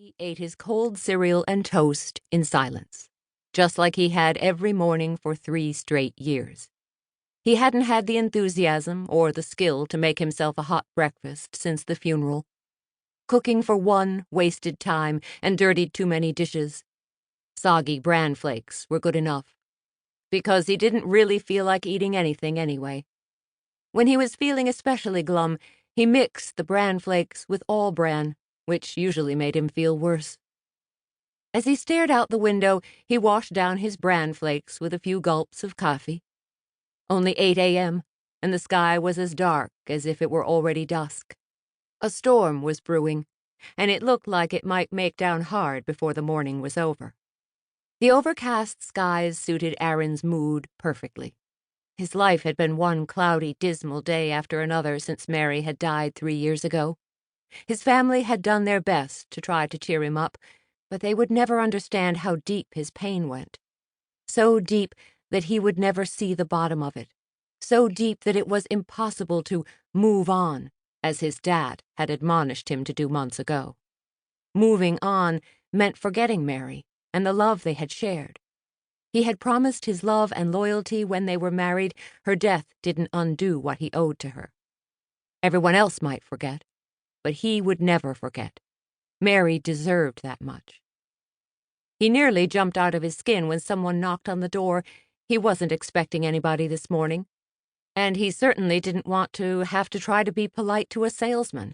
He ate his cold cereal and toast in silence, just like he had every morning for 3 straight years. He hadn't had the enthusiasm or the skill to make himself a hot breakfast since the funeral. Cooking for one wasted time and dirtied too many dishes. Soggy bran flakes were good enough, because he didn't really feel like eating anything anyway. When he was feeling especially glum, he mixed the bran flakes with all bran, which usually made him feel worse. As he stared out the window, he washed down his bran flakes with a few gulps of coffee. Only 8 a.m., and the sky was as dark as if it were already dusk. A storm was brewing, and it looked like it might make down hard before the morning was over. The overcast skies suited Aaron's mood perfectly. His life had been one cloudy, dismal day after another since Mary had died 3 years ago. His family had done their best to try to cheer him up, but they would never understand how deep his pain went. So deep that he would never see the bottom of it. So deep that it was impossible to move on, as his dad had admonished him to do months ago. Moving on meant forgetting Mary and the love they had shared. He had promised his love and loyalty when they were married. Her death didn't undo what he owed to her. Everyone else might forget, but he would never forget. Mary deserved that much. He nearly jumped out of his skin when someone knocked on the door. He wasn't expecting anybody this morning, and he certainly didn't want to have to try to be polite to a salesman.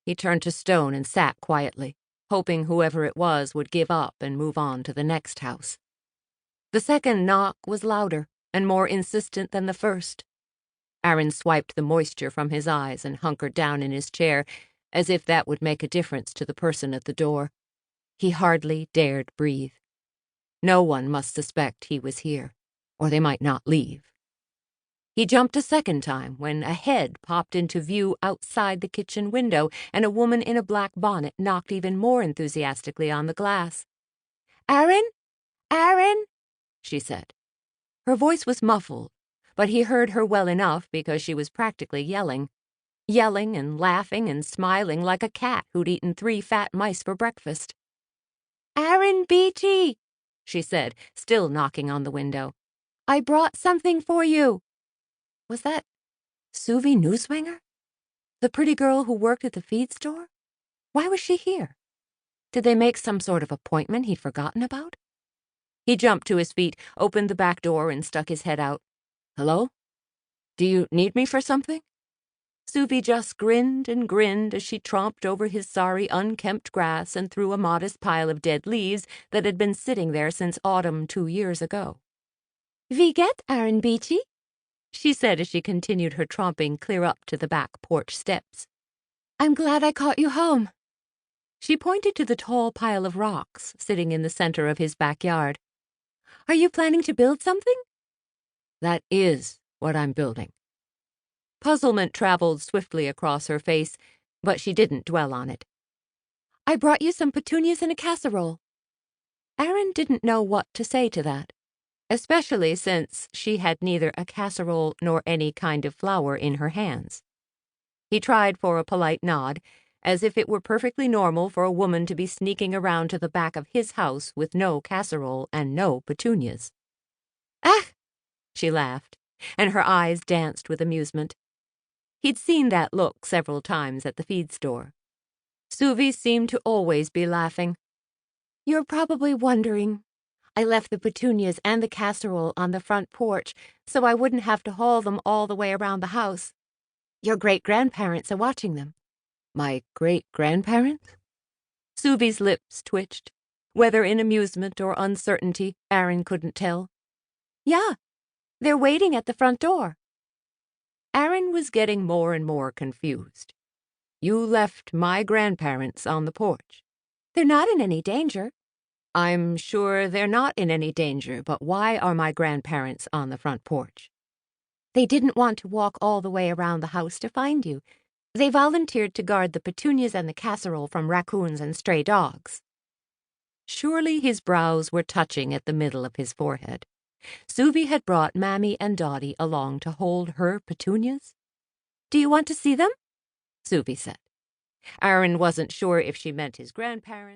He turned to stone and sat quietly, hoping whoever it was would give up and move on to the next house. The second knock was louder and more insistent than the first. Aaron swiped the moisture from his eyes and hunkered down in his chair, as if that would make a difference to the person at the door. He hardly dared breathe. No one must suspect he was here, or they might not leave. He jumped a second time when a head popped into view outside the kitchen window, and a woman in a black bonnet knocked even more enthusiastically on the glass. "Aaron? Aaron?" she said. Her voice was muffled, but he heard her well enough because she was practically yelling and laughing and smiling like a cat who'd eaten 3 fat mice for breakfast. "Aaron Beachy," she said, still knocking on the window. "I brought something for you." Was that Suvie Newswanger? The pretty girl who worked at the feed store? Why was she here? Did they make some sort of appointment he'd forgotten about? He jumped to his feet, opened the back door, and stuck his head out. "Hello? Do you need me for something?" Suvie just grinned and grinned as she tromped over his sorry, unkempt grass and through a modest pile of dead leaves that had been sitting there since autumn 2 years ago. "Wie geht, Aaron Beachy?" she said as she continued her tromping clear up to the back porch steps. "I'm glad I caught you home." She pointed to the tall pile of rocks sitting in the center of his backyard. "Are you planning to build something?" "That is what I'm building." Puzzlement traveled swiftly across her face, but she didn't dwell on it. "I brought you some petunias in a casserole." Aaron didn't know what to say to that, especially since she had neither a casserole nor any kind of flour in her hands. He tried for a polite nod, as if it were perfectly normal for a woman to be sneaking around to the back of his house with no casserole and no petunias. "Ah!" she laughed, and her eyes danced with amusement. He'd seen that look several times at the feed store. Suvie seemed to always be laughing. "You're probably wondering. I left the petunias and the casserole on the front porch so I wouldn't have to haul them all the way around the house. Your great-grandparents are watching them." "My great-grandparents?" Suvie's lips twitched. Whether in amusement or uncertainty, Aaron couldn't tell. "Yeah, they're waiting at the front door." Aaron was getting more and more confused. "You left my grandparents on the porch?" "They're not in any danger." "I'm sure they're not in any danger, but why are my grandparents on the front porch?" "They didn't want to walk all the way around the house to find you. They volunteered to guard the petunias and the casserole from raccoons and stray dogs." Surely his brows were touching at the middle of his forehead. Suvie had brought Mammy and Dottie along to hold her petunias. "Do you want to see them?" Suvie said. Aaron wasn't sure if she meant his grandparents